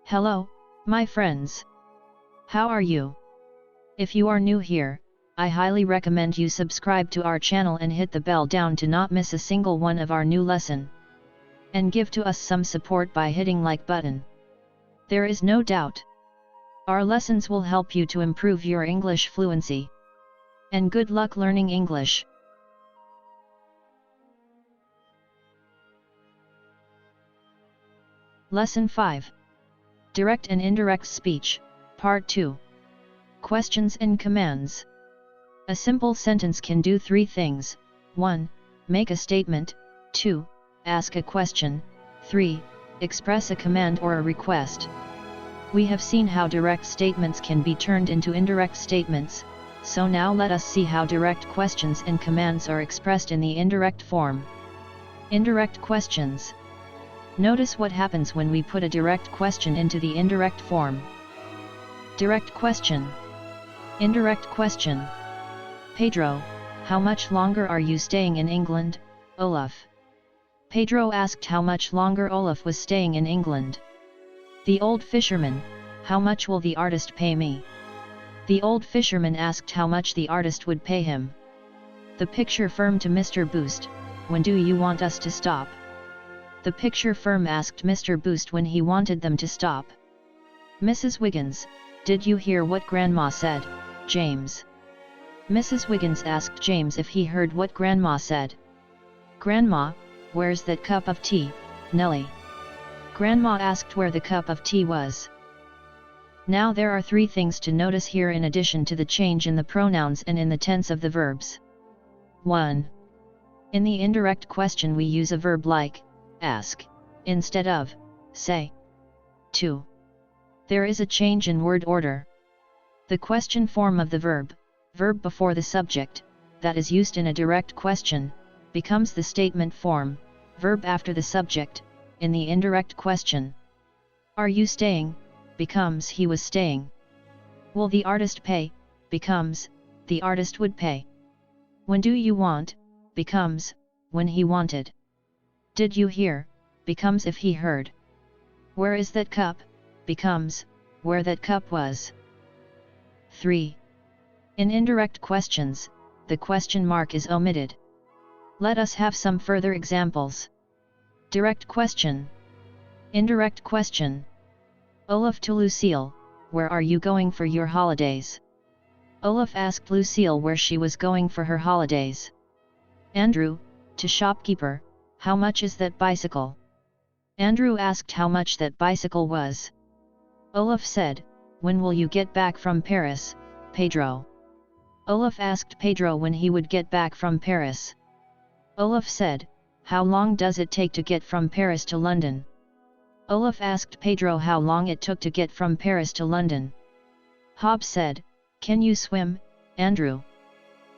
Hello, my friends. How are you? If you are new here, I highly recommend you subscribe to our channel and hit the bell down to not miss a single one of our new lesson. And give to us some support by hitting like button. There is no doubt. Our lessons will help you to improve your English fluency. And good luck learning English. Lesson 5. Direct and Indirect Speech, Part 2. Questions and Commands. A simple sentence can do three things: 1. Make a statement, 2. Ask a question, 3. Express a command or a request. We have seen how direct statements can be turned into indirect statements, so now let us see how direct questions and commands are expressed in the indirect form. Indirect questions. Notice what happens when we put a direct question into the indirect form. Direct question. Indirect question. Pedro, how much longer are you staying in England, Olaf? Pedro asked how much longer Olaf was staying in England. The old fisherman, how much will the artist pay me? The old fisherman asked how much the artist would pay him. The picture firm to Mr. Boost, when do you want us to stop? The picture firm asked Mr. Boost when he wanted them to stop. Mrs. Wiggins, did you hear what Grandma said, James? Mrs. Wiggins asked James if he heard what Grandma said. Grandma, where's that cup of tea, Nellie? Grandma asked where the cup of tea was. Now there are three things to notice here in addition to the change in the pronouns and in the tense of the verbs. 1. In the indirect question we use a verb like ask instead of say. 2. There is a change in word order. The question form of the verb before the subject, that is used in a direct question, becomes the statement form, verb after the subject, in the indirect question. Are you staying? Becomes he was staying. Will the artist pay? Becomes the artist would pay. When do you want? Becomes when he wanted. Did you hear? Becomes if he heard. Where is that cup? Becomes where that cup was. 3. In indirect questions, the question mark is omitted. Let us have some further examples. Direct question. Indirect question. Olaf to Lucille, where are you going for your holidays? Olaf asked Lucille where she was going for her holidays. Andrew, to shopkeeper, how much is that bicycle? Andrew asked how much that bicycle was. Olaf said, when will you get back from Paris, Pedro? Olaf asked Pedro when he would get back from Paris. Olaf said, how long does it take to get from Paris to London? Olaf asked Pedro how long it took to get from Paris to London. Hob said, can you swim, Andrew?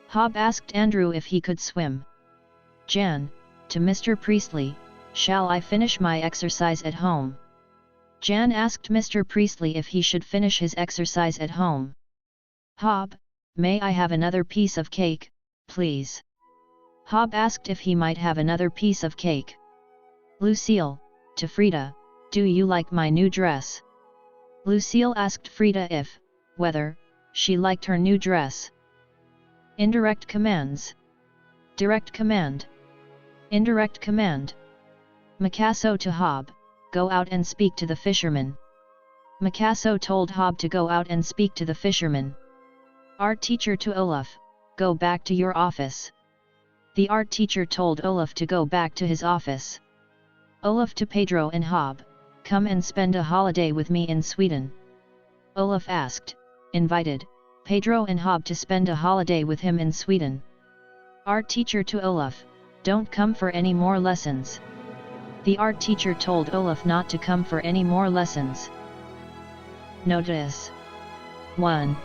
Hob asked Andrew if he could swim. Jan, to Mr. Priestley, shall I finish my exercise at home? Jan asked Mr. Priestley if he should finish his exercise at home. Hob, may I have another piece of cake, please? Hob asked if he might have another piece of cake. Lucille, to Frida, do you like my new dress? Lucille asked Frida whether she liked her new dress. Indirect commands. Direct command. Indirect command. Makasso to Hob, go out and speak to the fisherman. Makasso told Hob to go out and speak to the fisherman. Art teacher to Olaf, go back to your office. The art teacher told Olaf to go back to his office. Olaf to Pedro and Hob, come and spend a holiday with me in Sweden. Olaf invited Pedro and Hob to spend a holiday with him in Sweden. Art teacher to Olaf, don't come for any more lessons. The art teacher told Olaf not to come for any more lessons. Notice. 1.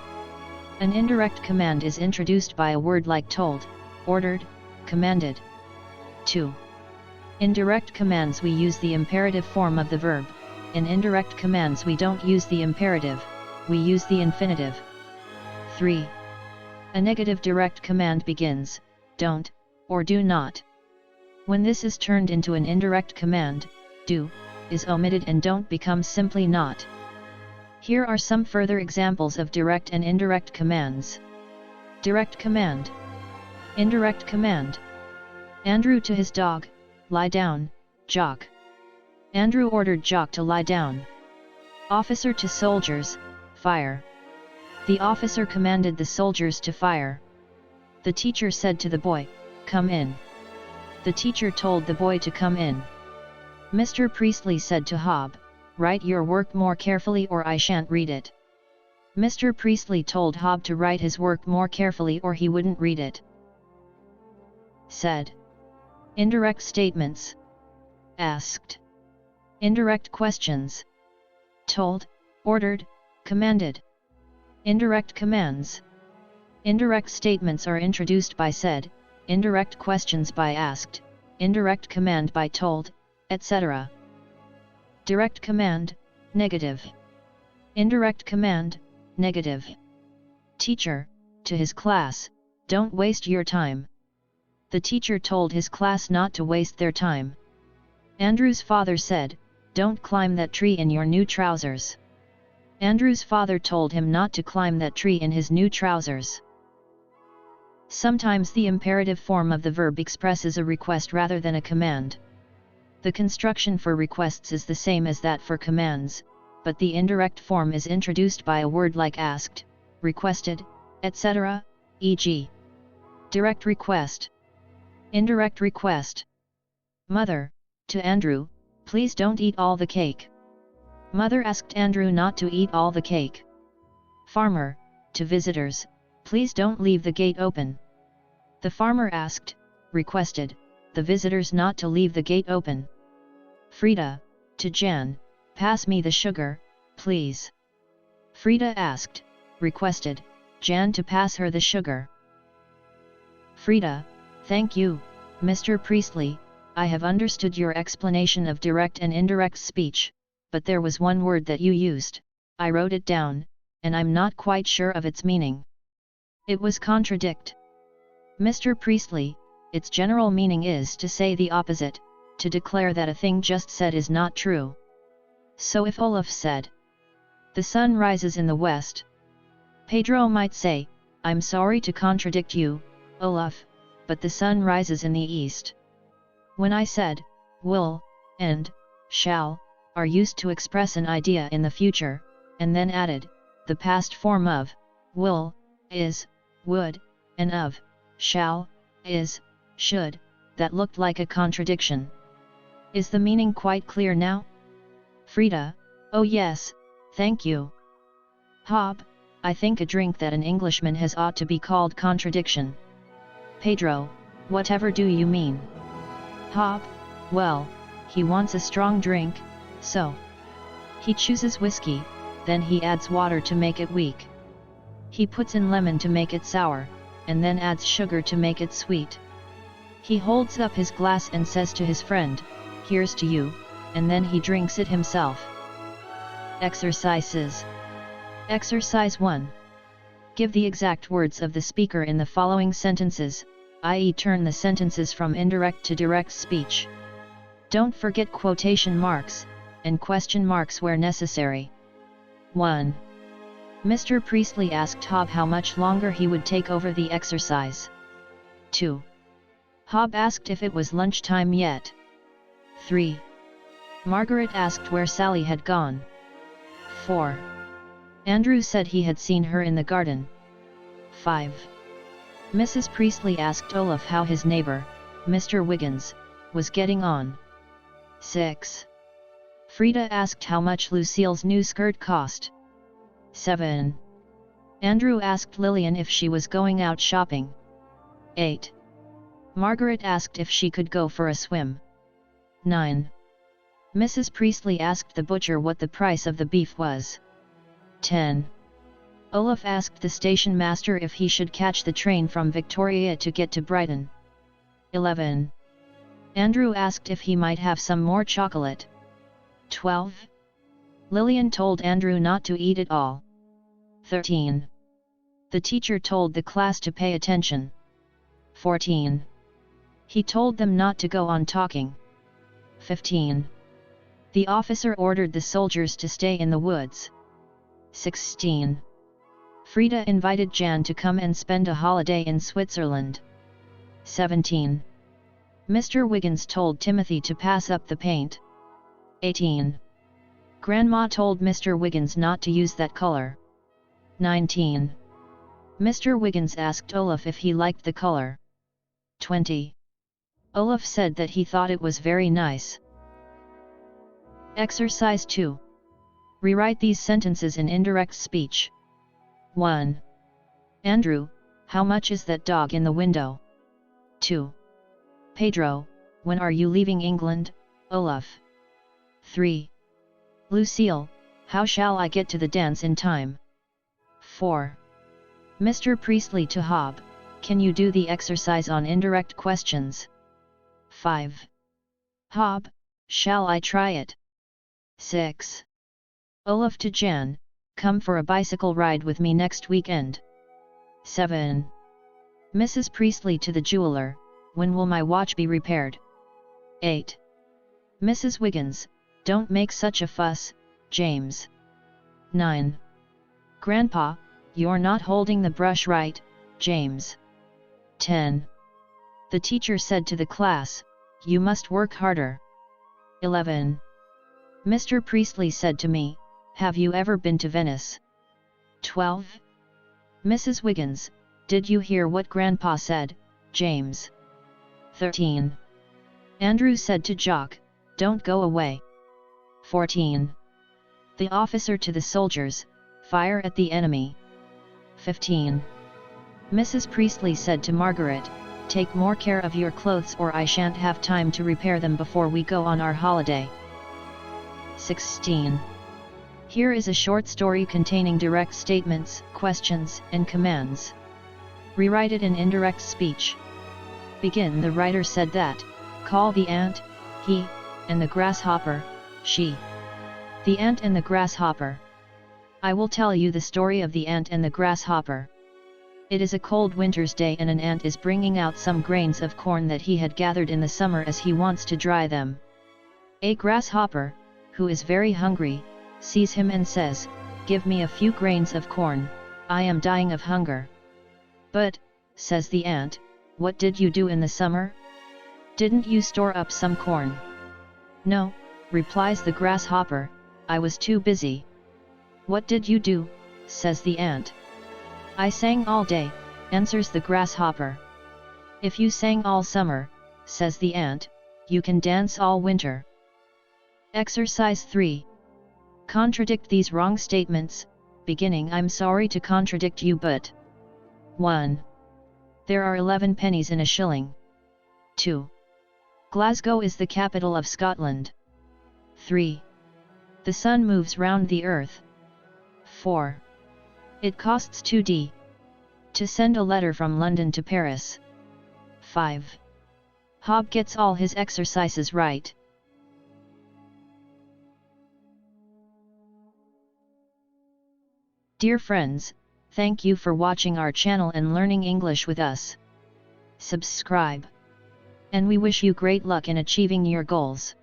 An indirect command is introduced by a word like told, ordered, commanded. 2. In direct commands we use the imperative form of the verb. In indirect commands we don't use the imperative, we use the infinitive. 3. A negative direct command begins, don't, or do not. When this is turned into an indirect command, do, is omitted and don't becomes simply not. Here are some further examples of direct and indirect commands. Direct command. Indirect command. Andrew to his dog, lie down, Jock. Andrew ordered Jock to lie down. Officer to soldiers, fire. The officer commanded the soldiers to fire. The teacher said to the boy, come in. The teacher told the boy to come in. Mr. Priestley said to Hob, write your work more carefully or I shan't read it. Mr. Priestley told Hob to write his work more carefully or he wouldn't read it. Said. Indirect statements. Asked. Indirect questions. Told, ordered, commanded. Indirect commands. Indirect statements are introduced by said, indirect questions by asked, indirect command by told, etc. Direct command, negative. Indirect command, negative. Teacher, to his class, don't waste your time. The teacher told his class not to waste their time. Andrew's father said, don't climb that tree in your new trousers. Andrew's father told him not to climb that tree in his new trousers. Sometimes the imperative form of the verb expresses a request rather than a command. The construction for requests is the same as that for commands, but the indirect form is introduced by a word like asked, requested, etc., e.g. direct request. Indirect request. Mother, to Andrew, please don't eat all the cake. Mother asked Andrew not to eat all the cake. Farmer, to visitors, please don't leave the gate open. The farmer asked, requested, the visitors not to leave the gate open. Frida, to Jan, pass me the sugar, please. Frida asked, requested, Jan to pass her the sugar. Frida, thank you, Mr. Priestley, I have understood your explanation of direct and indirect speech, but there was one word that you used, I wrote it down, and I'm not quite sure of its meaning. It was contradict. Mr. Priestley, its general meaning is to say the opposite, to declare that a thing just said is not true. So if Olaf said, the sun rises in the west, Pedro might say, I'm sorry to contradict you, Olaf, but the sun rises in the east. When I said, will, and, shall, are used to express an idea in the future, and then added, the past form of, will, is, would, and of, shall, is, should, that looked like a contradiction. Is the meaning quite clear now? Frida, oh yes, thank you. Hob, I think a drink that an Englishman has ought to be called contradiction. Pedro, whatever do you mean? Hob, well, he wants a strong drink, so he chooses whiskey, then he adds water to make it weak. He puts in lemon to make it sour, and then adds sugar to make it sweet. He holds up his glass and says to his friend, here's to you, and then he drinks it himself. Exercises. Exercise 1. Give the exact words of the speaker in the following sentences, i.e. turn the sentences from indirect to direct speech. Don't forget quotation marks, and question marks where necessary. 1. Mr. Priestley asked Hob how much longer he would take over the exercise. 2. Hob asked if it was lunchtime yet. 3. Margaret asked where Sally had gone. 4. Andrew said he had seen her in the garden. 5. Mrs. Priestley asked Olaf how his neighbor, Mr. Wiggins, was getting on. 6. Frida asked how much Lucille's new skirt cost. 7. Andrew asked Lillian if she was going out shopping. 8. Margaret asked if she could go for a swim. 9. Mrs. Priestley asked the butcher what the price of the beef was. 10. Olaf asked the station master if he should catch the train from Victoria to get to Brighton. 11. Andrew asked if he might have some more chocolate. 12. Lillian told Andrew not to eat it all. 13. The teacher told the class to pay attention. 14. He told them not to go on talking. 15. The officer ordered the soldiers to stay in the woods. 16. Frida invited Jan to come and spend a holiday in Switzerland. 17. Mr. Wiggins told Timothy to pass up the paint. 18. Grandma told Mr. Wiggins not to use that color. 19. Mr. Wiggins asked Olaf if he liked the color. 20. Olaf said that he thought it was very nice. Exercise 2. Rewrite these sentences in indirect speech. 1. Andrew, how much is that dog in the window? 2. Pedro, when are you leaving England, Olaf? 3. Lucille, how shall I get to the dance in time? 4. Mr. Priestley to Hob, can you do the exercise on indirect questions? 5. Hob, shall I try it? 6. Olaf to Jan, come for a bicycle ride with me next weekend. 7. Mrs. Priestley to the jeweler, when will my watch be repaired? 8. Mrs. Wiggins, don't make such a fuss, James. 9. Grandpa, you're not holding the brush right, James. 10. The teacher said to the class, you must work harder. 11. Mr. Priestley said to me, have you ever been to Venice? 12. Mrs. Wiggins, did you hear what Grandpa said, James? 13. Andrew said to Jock, don't go away. 14. The officer to the soldiers, fire at the enemy. 15. Mrs. Priestley said to Margaret, take more care of your clothes or I shan't have time to repair them before we go on our holiday. 16. Here is a short story containing direct statements, questions, and commands. Rewrite it in indirect speech. Begin. The writer said that, call the ant, he, and the grasshopper, she. The ant and the grasshopper. I will tell you the story of the ant and the grasshopper. It is a cold winter's day and an ant is bringing out some grains of corn that he had gathered in the summer as he wants to dry them. A grasshopper, who is very hungry, sees him and says, give me a few grains of corn, I am dying of hunger. But, says the ant, what did you do in the summer? Didn't you store up some corn? No, replies the grasshopper, I was too busy. What did you do? Says the ant. I sang all day, answers the grasshopper. If you sang all summer, says the ant, you can dance all winter. Exercise 3. Contradict these wrong statements, beginning I'm sorry to contradict you but. 1. There are 11 pennies in a shilling. 2. Glasgow is the capital of Scotland. 3. The sun moves round the earth. 4. It costs 2d to send a letter from London to Paris. 5. Hob gets all his exercises right. Dear friends, thank you for watching our channel and learning English with us. Subscribe. And we wish you great luck in achieving your goals.